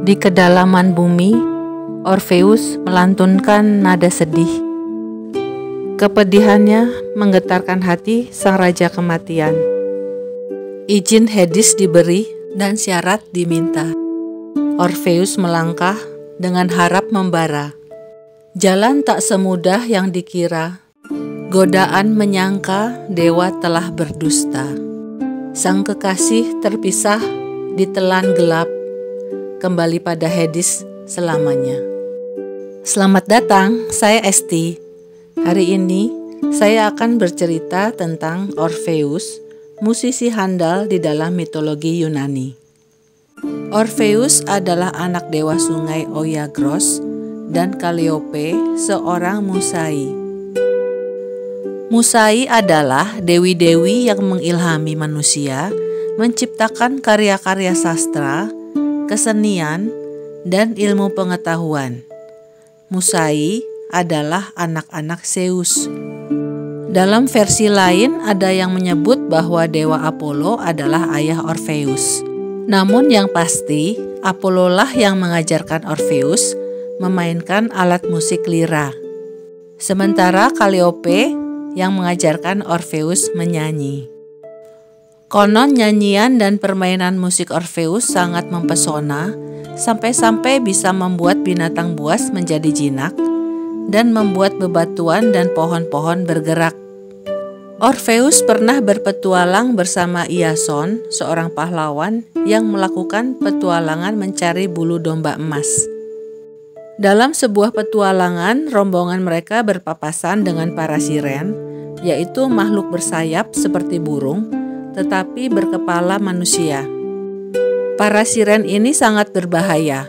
Di kedalaman bumi, Orpheus melantunkan nada sedih. Kepedihannya menggetarkan hati sang raja kematian. Izin Hades diberi dan syarat diminta. Orpheus melangkah dengan harap membara. Jalan tak semudah yang dikira. Godaan menyangka dewa telah berdusta. Sang kekasih terpisah ditelan gelap, kembali pada Hades selamanya. Selamat datang, saya Esti. Hari ini saya akan bercerita tentang Orpheus, musisi handal di dalam mitologi Yunani. Orpheus adalah anak dewa sungai Oiagros dan Calliope, seorang Musai. Musai adalah dewi-dewi yang mengilhami manusia menciptakan karya-karya sastra, kesenian, dan ilmu pengetahuan. Musai adalah anak-anak Zeus. Dalam versi lain ada yang menyebut bahwa Dewa Apollo adalah ayah Orpheus. Namun yang pasti, Apollo lah yang mengajarkan Orpheus memainkan alat musik lira. Sementara Calliope yang mengajarkan Orpheus menyanyi. Konon nyanyian dan permainan musik Orpheus sangat mempesona, sampai-sampai bisa membuat binatang buas menjadi jinak dan membuat bebatuan dan pohon-pohon bergerak. Orpheus pernah berpetualang bersama Iason, seorang pahlawan yang melakukan petualangan mencari bulu domba emas. Dalam sebuah petualangan, rombongan mereka berpapasan dengan para siren, yaitu makhluk bersayap seperti burung, tetapi berkepala manusia. Para siren ini sangat berbahaya.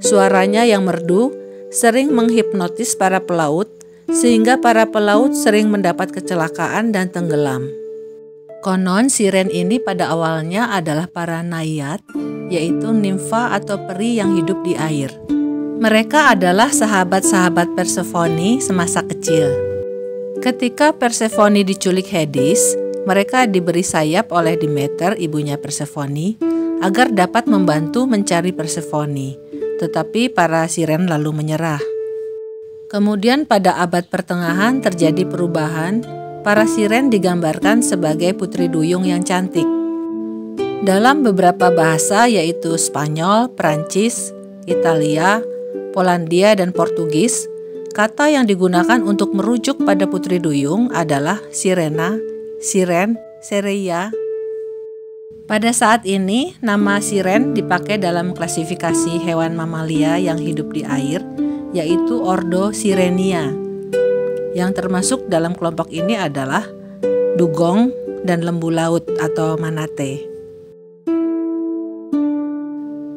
Suaranya yang merdu sering menghipnotis para pelaut, sehingga para pelaut sering mendapat kecelakaan dan tenggelam. Konon siren ini pada awalnya adalah para naiad, yaitu nimfa atau peri yang hidup di air. Mereka adalah sahabat-sahabat Persephone semasa kecil. Ketika Persephone diculik Hades, mereka diberi sayap oleh Demeter, ibunya Persephone, agar dapat membantu mencari Persephone. Tetapi para siren lalu menyerah. Kemudian pada abad pertengahan terjadi perubahan, para siren digambarkan sebagai putri duyung yang cantik. Dalam beberapa bahasa yaitu Spanyol, Prancis, Italia, Polandia, dan Portugis, kata yang digunakan untuk merujuk pada putri duyung adalah sirena, siren, sereia. Pada saat ini, nama siren dipakai dalam klasifikasi hewan mamalia yang hidup di air, yaitu Ordo Sirenia. Yang termasuk dalam kelompok ini adalah dugong dan lembu laut atau manatee.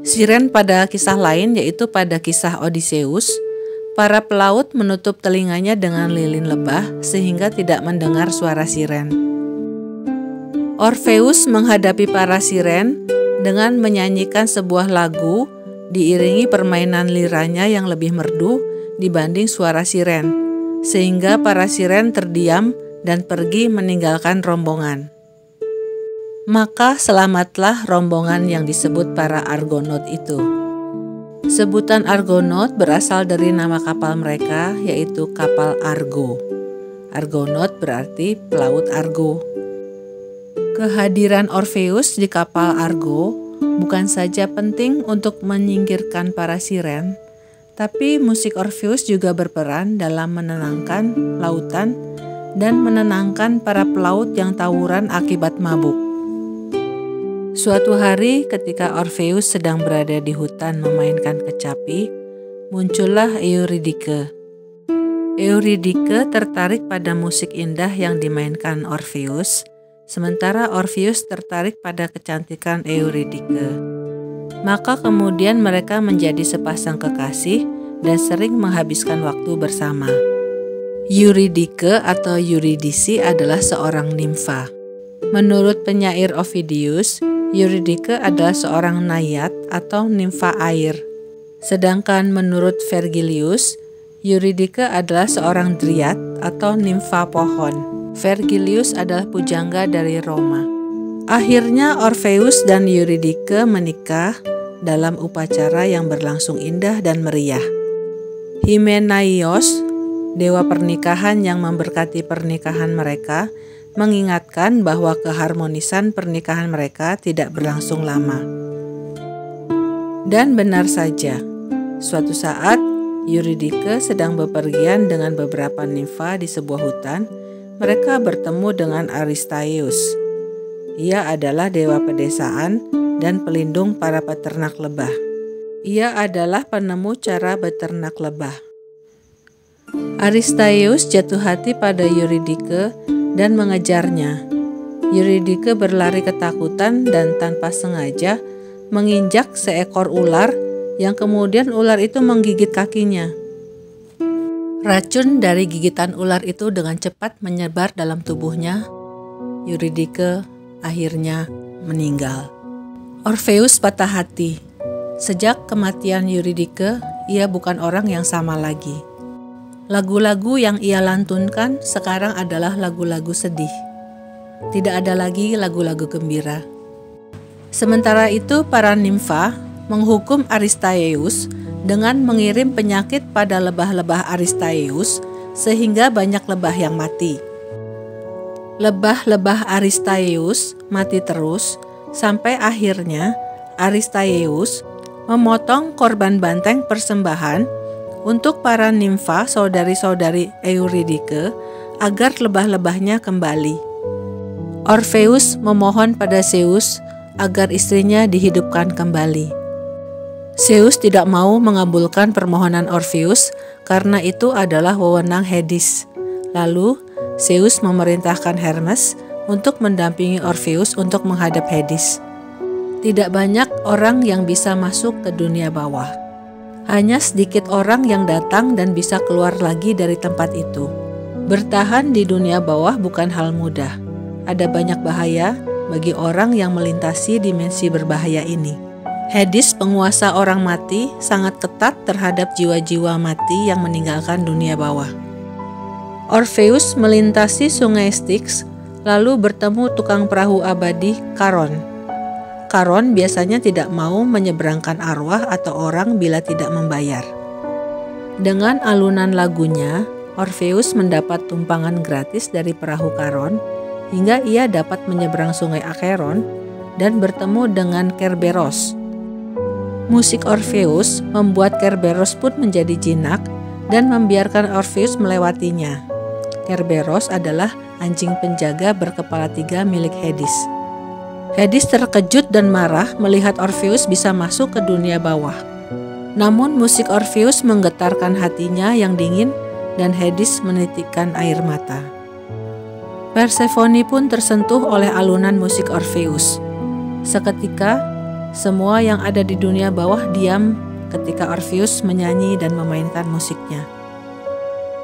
Siren pada kisah lain yaitu pada kisah Odysseus, para pelaut menutup telinganya dengan lilin lebah sehingga tidak mendengar suara siren. Orpheus menghadapi para siren dengan menyanyikan sebuah lagu diiringi permainan liranya yang lebih merdu dibanding suara siren, sehingga para siren terdiam dan pergi meninggalkan rombongan. Maka selamatlah rombongan yang disebut para Argonaut itu. Sebutan Argonaut berasal dari nama kapal mereka, yaitu kapal Argo. Argonaut berarti pelaut Argo. Kehadiran Orpheus di kapal Argo bukan saja penting untuk menyingkirkan para siren, tapi musik Orpheus juga berperan dalam menenangkan lautan dan menenangkan para pelaut yang tawuran akibat mabuk. Suatu hari ketika Orpheus sedang berada di hutan memainkan kecapi, muncullah Eurydike. Eurydike tertarik pada musik indah yang dimainkan Orpheus, sementara Orpheus tertarik pada kecantikan Eurydike. Maka kemudian mereka menjadi sepasang kekasih dan sering menghabiskan waktu bersama. Eurydike atau Eurydice adalah seorang nimfa. Menurut penyair Ovidius, Eurydike adalah seorang naiad atau nimfa air. Sedangkan menurut Vergilius, Eurydike adalah seorang dryad atau nimfa pohon. Vergilius adalah pujangga dari Roma. Akhirnya Orpheus dan Eurydike menikah dalam upacara yang berlangsung indah dan meriah. Hymenaios, dewa pernikahan yang memberkati pernikahan mereka, mengingatkan bahwa keharmonisan pernikahan mereka tidak berlangsung lama. Dan benar saja, suatu saat Eurydice sedang bepergian dengan beberapa nimfa di sebuah hutan. Mereka bertemu dengan Aristaeus. Ia adalah dewa pedesaan dan pelindung para peternak lebah. Ia adalah penemu cara beternak lebah. Aristaeus jatuh hati pada Eurydice dan mengejarnya. Eurydice berlari ketakutan dan tanpa sengaja menginjak seekor ular yang kemudian ular itu menggigit kakinya. Racun dari gigitan ular itu dengan cepat menyebar dalam tubuhnya. Eurydice akhirnya meninggal. Orpheus patah hati. Sejak kematian Eurydice, ia bukan orang yang sama lagi. Lagu-lagu yang ia lantunkan sekarang adalah lagu-lagu sedih. Tidak ada lagi lagu-lagu gembira. Sementara itu, para nimfa menghukum Aristaeus dengan mengirim penyakit pada lebah-lebah Aristaeus sehingga banyak lebah yang mati. Lebah-lebah Aristaeus mati terus sampai akhirnya Aristaeus memotong korban banteng persembahan untuk para nimfa saudari-saudari Eurydice agar lebah-lebahnya kembali. Orpheus memohon pada Zeus agar istrinya dihidupkan kembali. Zeus tidak mau mengabulkan permohonan Orpheus karena itu adalah wewenang Hades. Lalu, Zeus memerintahkan Hermes untuk mendampingi Orpheus untuk menghadap Hades. Tidak banyak orang yang bisa masuk ke dunia bawah. Hanya sedikit orang yang datang dan bisa keluar lagi dari tempat itu. Bertahan di dunia bawah bukan hal mudah. Ada banyak bahaya bagi orang yang melintasi dimensi berbahaya ini. Hades, penguasa orang mati, sangat ketat terhadap jiwa-jiwa mati yang meninggalkan dunia bawah. Orpheus melintasi sungai Styx, lalu bertemu tukang perahu abadi Charon. Charon biasanya tidak mau menyeberangkan arwah atau orang bila tidak membayar. Dengan alunan lagunya, Orpheus mendapat tumpangan gratis dari perahu Charon, hingga ia dapat menyeberang sungai Acheron dan bertemu dengan Kerberos. Musik Orpheus membuat Kerberos pun menjadi jinak dan membiarkan Orpheus melewatinya. Kerberos adalah anjing penjaga berkepala 3 milik Hades. Hades terkejut dan marah melihat Orpheus bisa masuk ke dunia bawah. Namun musik Orpheus menggetarkan hatinya yang dingin dan Hades menitikkan air mata. Persephone pun tersentuh oleh alunan musik Orpheus. Seketika, semua yang ada di dunia bawah diam ketika Orpheus menyanyi dan memainkan musiknya.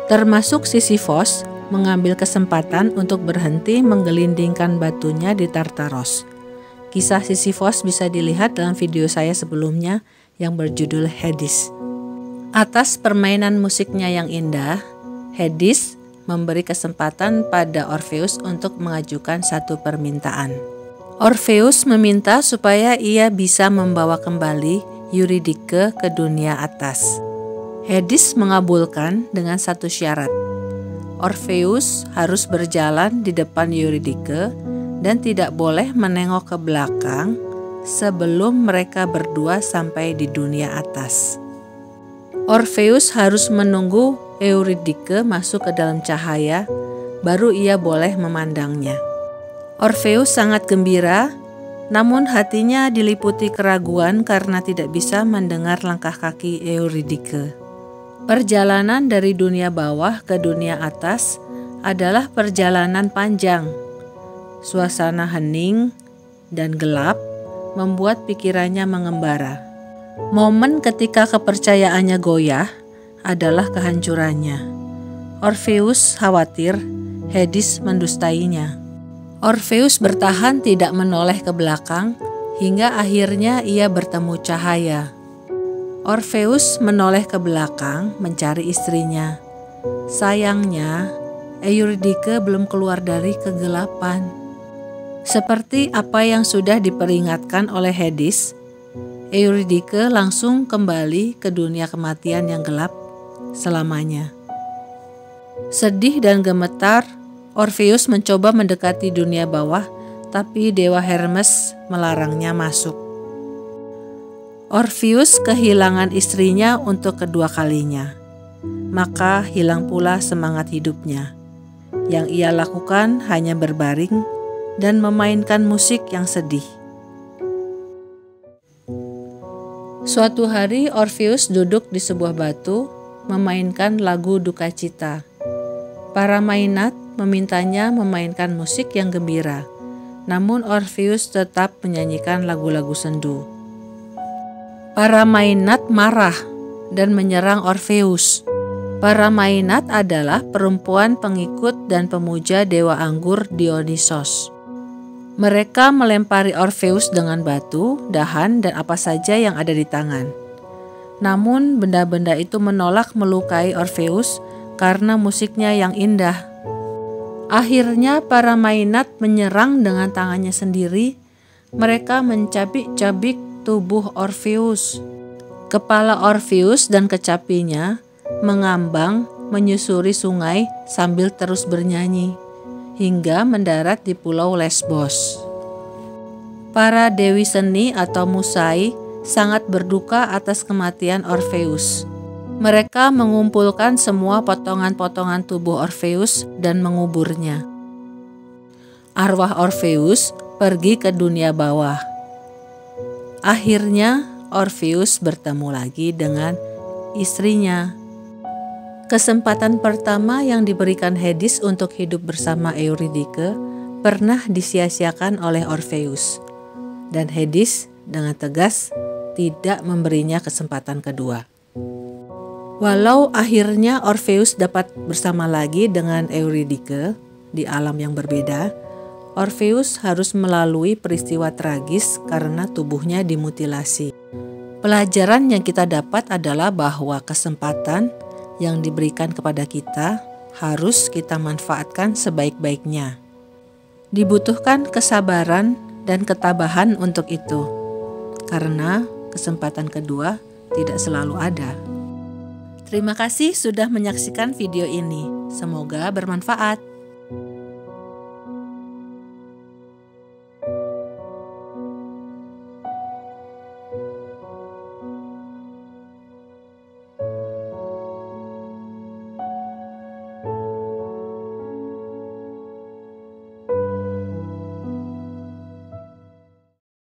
Termasuk Sisyphos mengambil kesempatan untuk berhenti menggelindingkan batunya di Tartaros. Kisah Sisyphos bisa dilihat dalam video saya sebelumnya yang berjudul Hades. Atas permainan musiknya yang indah, Hades memberi kesempatan pada Orpheus untuk mengajukan satu permintaan. Orpheus meminta supaya ia bisa membawa kembali Eurydice ke dunia atas. Hades mengabulkan dengan satu syarat. Orpheus harus berjalan di depan Eurydice dan tidak boleh menengok ke belakang sebelum mereka berdua sampai di dunia atas. Orpheus harus menunggu Eurydice masuk ke dalam cahaya, baru ia boleh memandangnya. Orpheus sangat gembira, namun hatinya diliputi keraguan karena tidak bisa mendengar langkah kaki Eurydice. Perjalanan dari dunia bawah ke dunia atas adalah perjalanan panjang. Suasana hening dan gelap membuat pikirannya mengembara. Momen ketika kepercayaannya goyah adalah kehancurannya. Orpheus khawatir Hades mendustainya. Orpheus bertahan tidak menoleh ke belakang hingga akhirnya ia bertemu cahaya. Orpheus menoleh ke belakang mencari istrinya. Sayangnya, Eurydice belum keluar dari kegelapan. Seperti apa yang sudah diperingatkan oleh Hades, Eurydike langsung kembali ke dunia kematian yang gelap selamanya. Sedih dan gemetar, Orpheus mencoba mendekati dunia bawah, tapi Dewa Hermes melarangnya masuk. Orpheus kehilangan istrinya untuk kedua kalinya, maka hilang pula semangat hidupnya. Yang ia lakukan hanya berbaring dan memainkan musik yang sedih. Suatu hari Orpheus duduk di sebuah batu memainkan lagu duka cita. Para Mainat memintanya memainkan musik yang gembira, namun Orpheus tetap menyanyikan lagu-lagu sendu. Para Mainat marah dan menyerang Orpheus. Para Mainat adalah perempuan pengikut dan pemuja dewa anggur Dionysos. Mereka melempari Orpheus dengan batu, dahan, dan apa saja yang ada di tangan. Namun benda-benda itu menolak melukai Orpheus karena musiknya yang indah. Akhirnya para Mainat menyerang dengan tangannya sendiri. Mereka mencabik-cabik tubuh Orpheus. Kepala Orpheus dan kecapinya mengambang menyusuri sungai sambil terus bernyanyi hingga mendarat di pulau Lesbos. Para dewi seni atau Musai sangat berduka atas kematian Orpheus. Mereka mengumpulkan semua potongan-potongan tubuh Orpheus dan menguburnya. Arwah Orpheus pergi ke dunia bawah. Akhirnya Orpheus bertemu lagi dengan istrinya. Kesempatan pertama yang diberikan Hades untuk hidup bersama Eurydike pernah disia-siakan oleh Orpheus, dan Hades dengan tegas tidak memberinya kesempatan kedua. Walau akhirnya Orpheus dapat bersama lagi dengan Eurydike di alam yang berbeda, Orpheus harus melalui peristiwa tragis karena tubuhnya dimutilasi. Pelajaran yang kita dapat adalah bahwa kesempatan yang diberikan kepada kita harus kita manfaatkan sebaik-baiknya. Dibutuhkan kesabaran dan ketabahan untuk itu, karena kesempatan kedua tidak selalu ada. Terima kasih sudah menyaksikan video ini. Semoga bermanfaat.